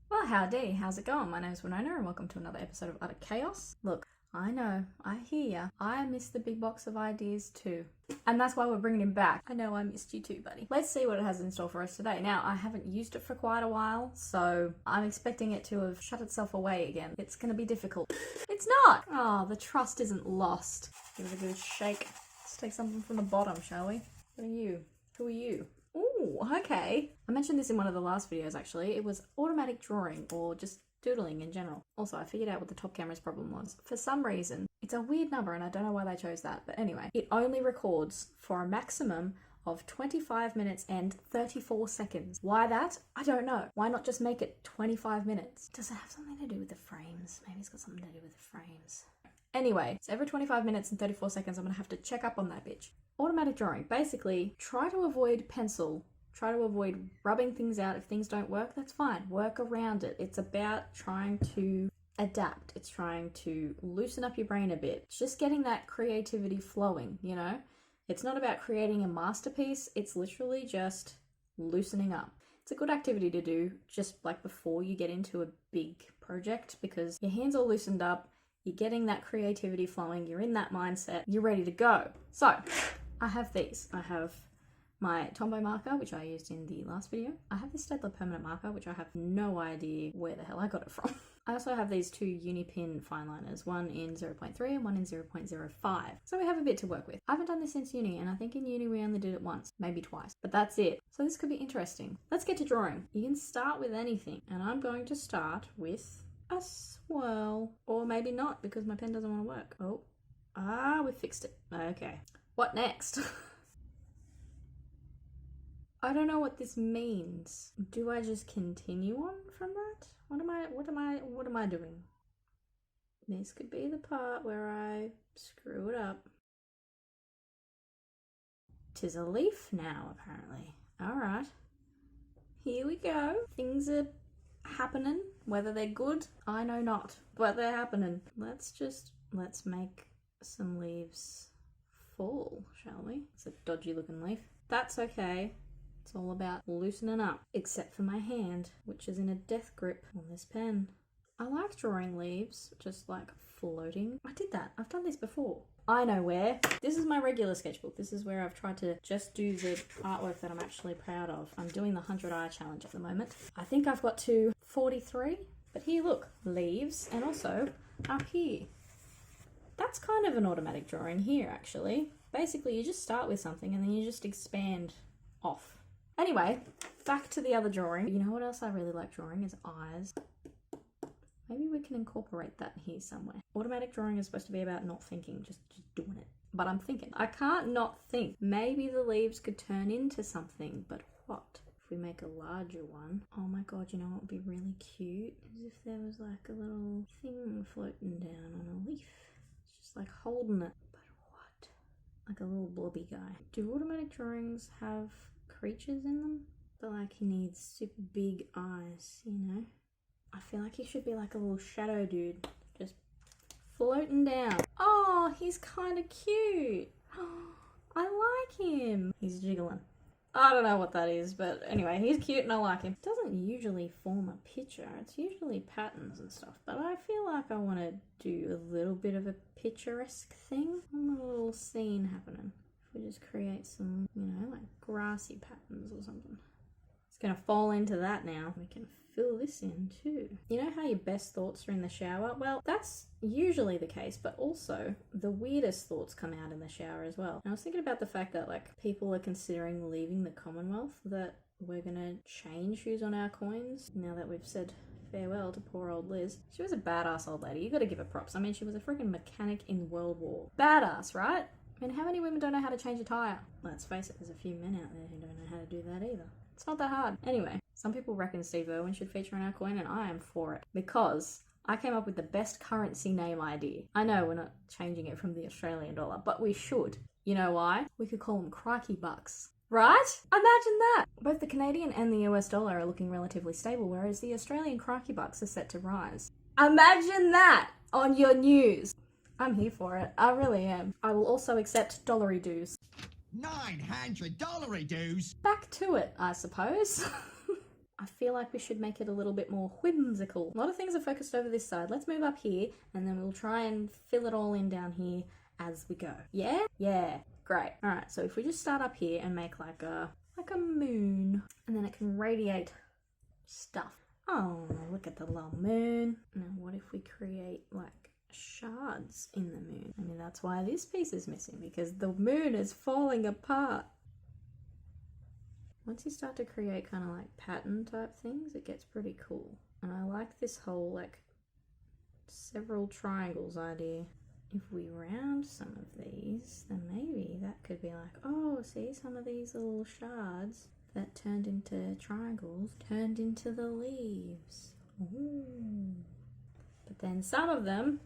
Well, howdy, how's it going? My name's Winona and welcome to another episode of Utter Chaos. Look, I know, I hear ya. I miss the big box of ideas too. And that's why we're bringing him back. I know I missed you too, buddy. Let's see what it has in store for us today. Now, I haven't used it for quite a while, so I'm expecting it to have shut itself away again. It's gonna be difficult. It's not! Oh, the trust isn't lost. Give it a good shake. Let's take something from the bottom, shall we? What are you? Who are you? Ooh, okay. I mentioned this in one of the last videos actually. It was automatic drawing or just doodling in general. Also, I figured out what the top camera's problem was. For some reason, it's a weird number and I don't know why they chose that. But anyway, it only records for a maximum of 25 minutes and 34 seconds. Why that? I don't know. Why not just make it 25 minutes? Does it have something to do with the frames? Maybe it's got something to do with the frames. Anyway, so every 25 minutes and 34 seconds, I'm gonna have to check up on that bitch. Automatic drawing. Basically, try to avoid pencil. Try to avoid rubbing things out. If things don't work, that's fine. Work around it. It's about trying to adapt. It's trying to loosen up your brain a bit. It's just getting that creativity flowing, you know? It's not about creating a masterpiece. It's literally just loosening up. It's a good activity to do just like before you get into a big project because your hands are loosened up. You're getting that creativity flowing, you're in that mindset, you're ready to go. So, I have these. I have my Tombow marker, which I used in the last video. I have this Staedtler permanent marker, which I have no idea where the hell I got it from. I also have these two Unipin fine liners, one in 0.3 and one in 0.05. So we have a bit to work with. I haven't done this since uni, and I think in uni we only did it once, maybe twice, but that's it. So this could be interesting. Let's get to drawing. You can start with anything, and I'm going to start with a swirl, or maybe not because my pen doesn't want to work. Oh, we fixed it. Okay, what next? I don't know what this means. Do I just continue on from that? What am I doing? This could be the part where I screw it up. 'Tis a leaf now, apparently. All right, here we go. Things are happening. Whether they're good, I know not, but they're happening. Let's make some leaves fall, shall we? It's a dodgy looking leaf. That's okay. It's all about loosening up, except for my hand, which is in a death grip on this pen. I like drawing leaves, just like floating. I did that. I've done this before. I know where. This is my regular sketchbook. This is where I've tried to just do the artwork that I'm actually proud of. I'm doing the 100 eye challenge at the moment. I think I've got to 43, but here, look, leaves, and also up here. That's kind of an automatic drawing here, actually. Basically, you just start with something and then you just expand off. Anyway, back to the other drawing. You know what else I really like drawing is eyes. Maybe we can incorporate that here somewhere. Automatic drawing is supposed to be about not thinking, just doing it. But I'm thinking. I can't not think. Maybe the leaves could turn into something, but what? If we make a larger one. Oh my god, you know what would be really cute? Is if there was like a little thing floating down on a leaf. It's just like holding it. But what? Like a little blobby guy. Do automatic drawings have creatures in them? But like he needs super big eyes, you know? I feel like he should be like a little shadow dude, just floating down. Oh, he's kind of cute. I like him. He's jiggling. I don't know what that is, but anyway, he's cute and I like him. It doesn't usually form a picture. It's usually patterns and stuff, but I feel like I want to do a little bit of a picturesque thing. A little scene happening. If we just create some, you know, like grassy patterns or something. It's going to fall into that now. We can fill this in too. You know how your best thoughts are in the shower? Well, that's usually the case, but also the weirdest thoughts come out in the shower as well. And I was thinking about the fact that like people are considering leaving the Commonwealth, that we're going to change who's on our coins now that we've said farewell to poor old Liz. She was a badass old lady. You got to give her props. I mean, she was a freaking mechanic in World War. Badass, right? I mean, how many women don't know how to change a tyre? Let's face it, there's a few men out there who don't know how to do that either. It's not that hard. Anyway, some people reckon Steve Irwin should feature on our coin, and I am for it. Because I came up with the best currency name idea. I know we're not changing it from the Australian dollar, but we should. You know why? We could call them crikey bucks. Right? Imagine that! Both the Canadian and the US dollar are looking relatively stable, whereas the Australian crikey bucks are set to rise. Imagine that on your news! I'm here for it. I really am. I will also accept dollary dues. $900 dues. Back to it, I suppose. I feel feel like we should make it a little bit more whimsical. A lot of things are focused over this side. Let's move up here and then we'll try and fill it all in down here as we go. Yeah? Yeah. Great. Alright, so if we just start up here and make like a moon, and then it can radiate stuff. Oh, look at the little moon. Now what if we create like shards in the moon? I mean, that's why this piece is missing, because the moon is falling apart. Once you start to create kind of like pattern type things, it gets pretty cool. And I like this whole like several triangles idea. If we round some of these, then maybe that could be like, oh, see, some of these little shards that turned into triangles turned into the leaves. Ooh. But then some of them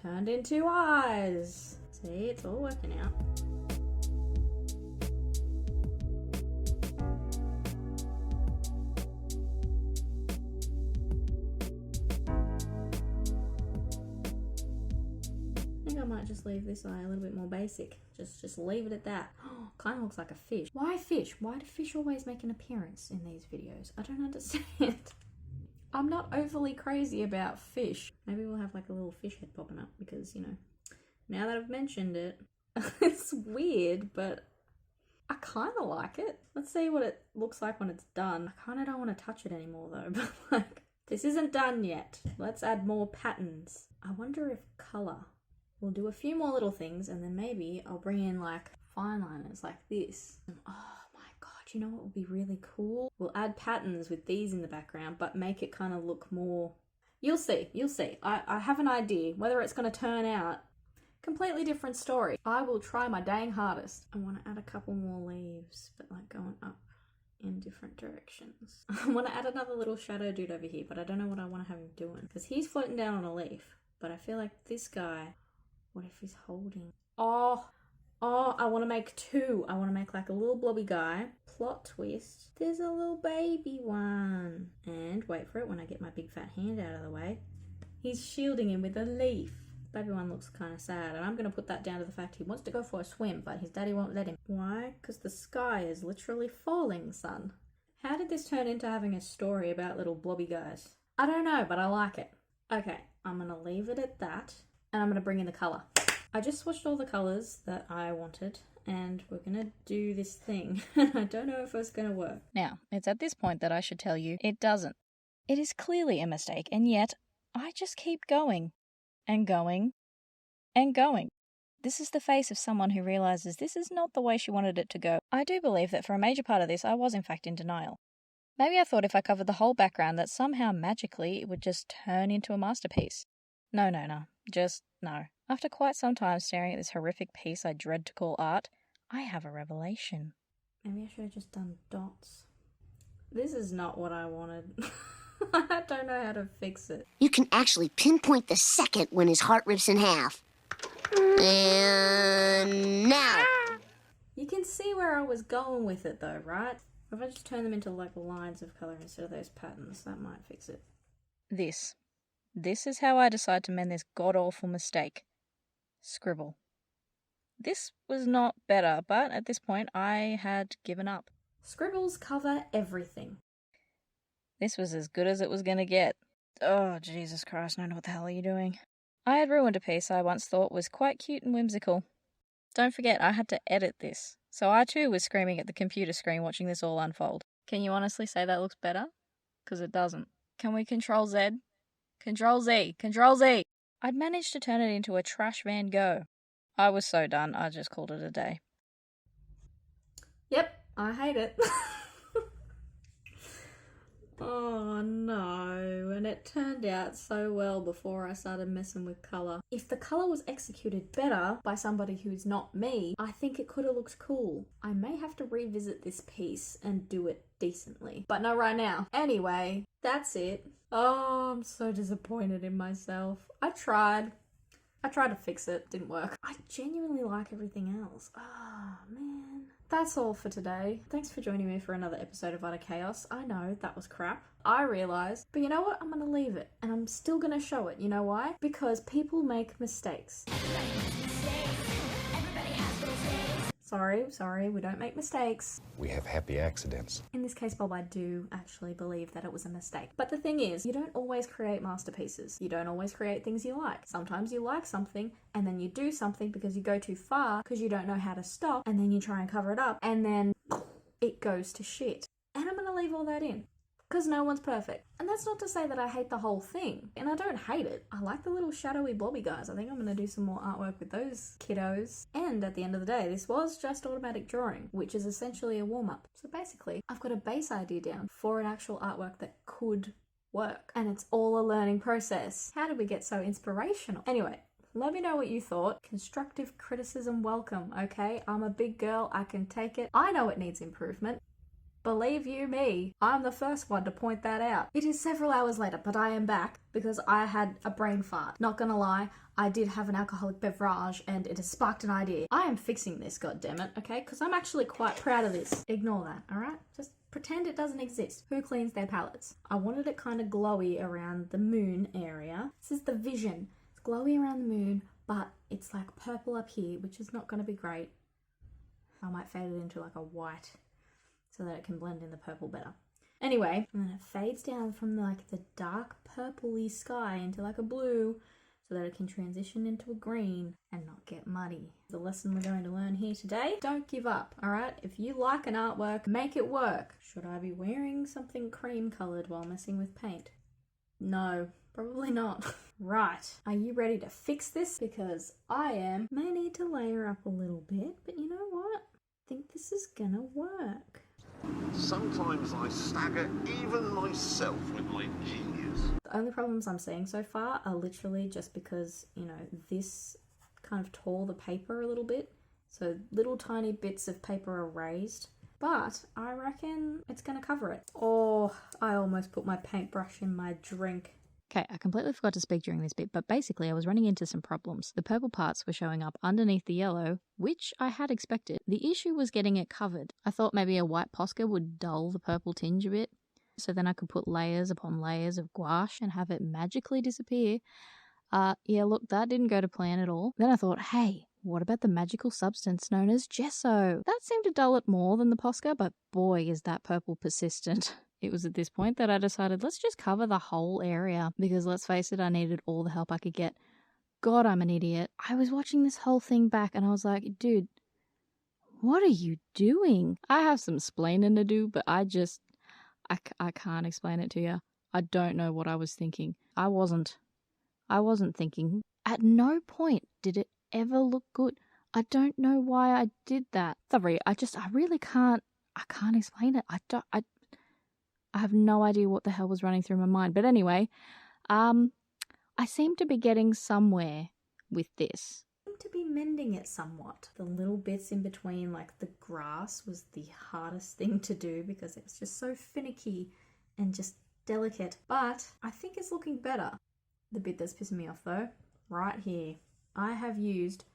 turned into eyes. See, it's all working out. I might just leave this eye a little bit more basic. Just leave it at that. Kind of looks like a fish. Why fish? Why do fish always make an appearance in these videos? I don't understand. I'm not overly crazy about fish. Maybe we'll have like a little fish head popping up because, you know, now that I've mentioned it, it's weird, but I kind of like it. Let's see what it looks like when it's done. I kind of don't want to touch it anymore though, but like, this isn't done yet. Let's add more patterns. I wonder if color. We'll do a few more little things and then maybe I'll bring in like fine liners like this. Oh my god, you know what would be really cool? We'll add patterns with these in the background but make it kind of look more... You'll see. I have an idea. Whether it's going to turn out, completely different story. I will try my dang hardest. I want to add a couple more leaves, but like going up in different directions. I want to add another little shadow dude over here, but I don't know what I want to have him doing. Because he's floating down on a leaf, but I feel like this guy... What if he's holding? Oh, I want to make two. I want to make like a little blobby guy. Plot twist. There's a little baby one. And wait for it when I get my big fat hand out of the way. He's shielding him with a leaf. Baby one looks kind of sad. And I'm going to put that down to the fact he wants to go for a swim, but his daddy won't let him. Why? Because the sky is literally falling, son. How did this turn into having a story about little blobby guys? I don't know, but I like it. Okay, I'm going to leave it at that. And I'm going to bring in the colour. I just swatched all the colours that I wanted and we're going to do this thing. I don't know if it's going to work. Now, it's at this point that I should tell you it doesn't. It is clearly a mistake, and yet I just keep going and going and going. This is the face of someone who realises this is not the way she wanted it to go. I do believe that for a major part of this I was in fact in denial. Maybe I thought if I covered the whole background that somehow magically it would just turn into a masterpiece. No. Just no. After quite some time staring at this horrific piece I dread to call art, I have a revelation. Maybe I should have just done dots. This is not what I wanted. I don't know how to fix it. You can actually pinpoint the second when his heart rips in half. And now. You can see where I was going with it though, right? If I just turn them into like lines of colour instead of those patterns, that might fix it. This is how I decide to mend this god-awful mistake. Scribble. This was not better, but at this point I had given up. Scribbles cover everything. This was as good as it was going to get. Oh, Jesus Christ, I don't know what the hell are you doing? I had ruined a piece I once thought was quite cute and whimsical. Don't forget, I had to edit this, so I too was screaming at the computer screen watching this all unfold. Can you honestly say that looks better? Because it doesn't. Can we Control Z? Control Z! Control Z! I'd managed to turn it into a trash Van Gogh. I was so done, I just called it a day. Yep, I hate it. Oh no, and it turned out so well before I started messing with colour. If the colour was executed better by somebody who's not me, I think it could have looked cool. I may have to revisit this piece and do it decently, but not right now. Anyway, that's it. Oh, I'm so disappointed in myself. I tried to fix it, didn't work. I genuinely like everything else. Oh man. That's all for today. Thanks for joining me for another episode of Utter Chaos. I know, that was crap. I realised. But you know what? I'm going to leave it. And I'm still going to show it. You know why? Because people make mistakes. Sorry, we don't make mistakes. We have happy accidents. In this case, Bob, I do actually believe that it was a mistake. But the thing is, you don't always create masterpieces. You don't always create things you like. Sometimes you like something, and then you do something because you go too far, because you don't know how to stop, and then you try and cover it up, and then it goes to shit. And I'm gonna leave all that in. Because no one's perfect. And that's not to say that I hate the whole thing. And I don't hate it. I like the little shadowy blobby guys. I think I'm going to do some more artwork with those kiddos. And at the end of the day, this was just automatic drawing, which is essentially a warm-up. So basically, I've got a base idea down for an actual artwork that could work. And it's all a learning process. How did we get so inspirational? Anyway, let me know what you thought. Constructive criticism welcome, okay? I'm a big girl. I can take it. I know it needs improvement. Believe you me, I'm the first one to point that out. It is several hours later, but I am back because I had a brain fart. Not gonna lie, I did have an alcoholic beverage and it has sparked an idea. I am fixing this, goddammit, okay? Because I'm actually quite proud of this. Ignore that, alright? Just pretend it doesn't exist. Who cleans their palettes? I wanted it kind of glowy around the moon area. This is the vision. It's glowy around the moon, but it's like purple up here, which is not gonna be great. I might fade it into like a white, so that it can blend in the purple better. Anyway, and then it fades down from like the dark purpley sky into like a blue so that it can transition into a green and not get muddy. The lesson we're going to learn here today, don't give up, alright? If you like an artwork, make it work. Should I be wearing something cream coloured while messing with paint? No, probably not. Right, are you ready to fix this? Because I am. May need to layer up a little bit, but you know what? I think this is gonna work. Sometimes I stagger even myself with my genius. The only problems I'm seeing so far are literally just because, you know, this kind of tore the paper a little bit. So little tiny bits of paper are raised. But I reckon it's going to cover it. Oh, I almost put my paintbrush in my drink. Okay, I completely forgot to speak during this bit, but basically I was running into some problems. The purple parts were showing up underneath the yellow, which I had expected. The issue was getting it covered. I thought maybe a white Posca would dull the purple tinge a bit, so then I could put layers upon layers of gouache and have it magically disappear. Yeah, look, that didn't go to plan at all. Then I thought, hey, what about the magical substance known as gesso? That seemed to dull it more than the Posca, but boy, is that purple persistent. It was at this point that I decided, let's just cover the whole area, because let's face it, I needed all the help I could get. God, I'm an idiot. I was watching this whole thing back and I was like, dude, what are you doing? I have some splaining to do, but I can't explain it to you. I don't know what I was thinking. I wasn't thinking. At no point did it ever look good. I don't know why I did that. Sorry, I really can't explain it. I have no idea what the hell was running through my mind. But anyway, I seem to be getting somewhere with this. I seem to be mending it somewhat. The little bits in between, like the grass, was the hardest thing to do because it was just so finicky and just delicate. But I think it's looking better. The bit that's pissing me off though, right here. I have used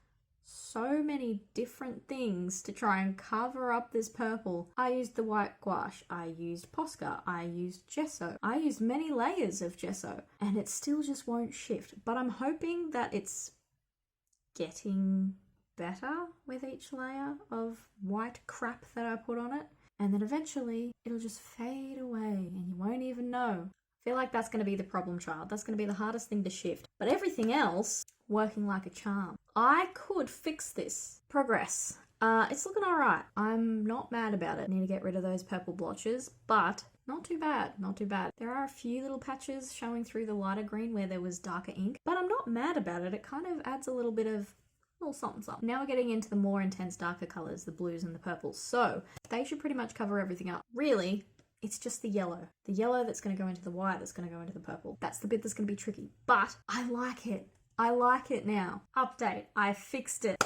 so many different things to try and cover up this purple. I used the white gouache, I used Posca, I used gesso, I used many layers of gesso, and it still just won't shift. But I'm hoping that it's getting better with each layer of white crap that I put on it, and then eventually it'll just fade away and you won't even know. I feel like that's going to be the problem child. That's going to be the hardest thing to shift. But everything else, working like a charm. I could fix this. Progress. It's looking alright. I'm not mad about it. I need to get rid of those purple blotches, but not too bad, not too bad. There are a few little patches showing through the lighter green where there was darker ink, but I'm not mad about it. It kind of adds a little bit of little something something. Now we're getting into the more intense darker colours, the blues and the purples. So they should pretty much cover everything up. Really, it's just the yellow. The yellow that's going to go into the white that's going to go into the purple. That's the bit that's going to be tricky, but I like it. I like it now. Update. I fixed it.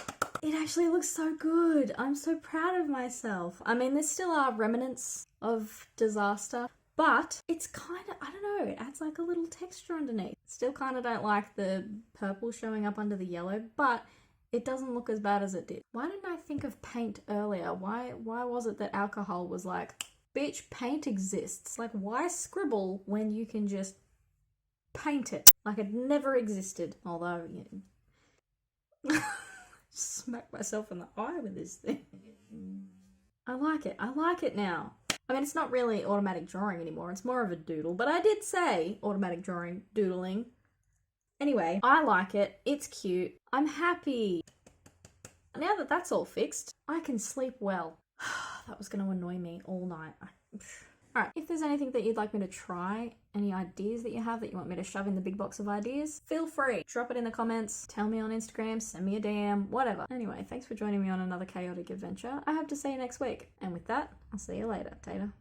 It actually looks so good. I'm so proud of myself. I mean, there's still are remnants of disaster, but it's kind of, I don't know, it adds like a little texture underneath. Still kind of don't like the purple showing up under the yellow, but it doesn't look as bad as it did. Why didn't I think of paint earlier? Why was it that alcohol was like, bitch, paint exists? Like, why scribble when you can just paint it? Like it never existed. Although, Smack myself in the eye with this thing. I like it. I like it now. I mean, it's not really automatic drawing anymore. It's more of a doodle. But I did say automatic drawing, doodling. Anyway, I like it. It's cute. I'm happy. Now that that's all fixed, I can sleep well. That was going to annoy me all night. Alright, if there's anything that you'd like me to try, any ideas that you have that you want me to shove in the big box of ideas, feel free. Drop it in the comments, tell me on Instagram, send me a DM, whatever. Anyway, thanks for joining me on another chaotic adventure. I hope to see you next week. And with that, I'll see you later, Tater.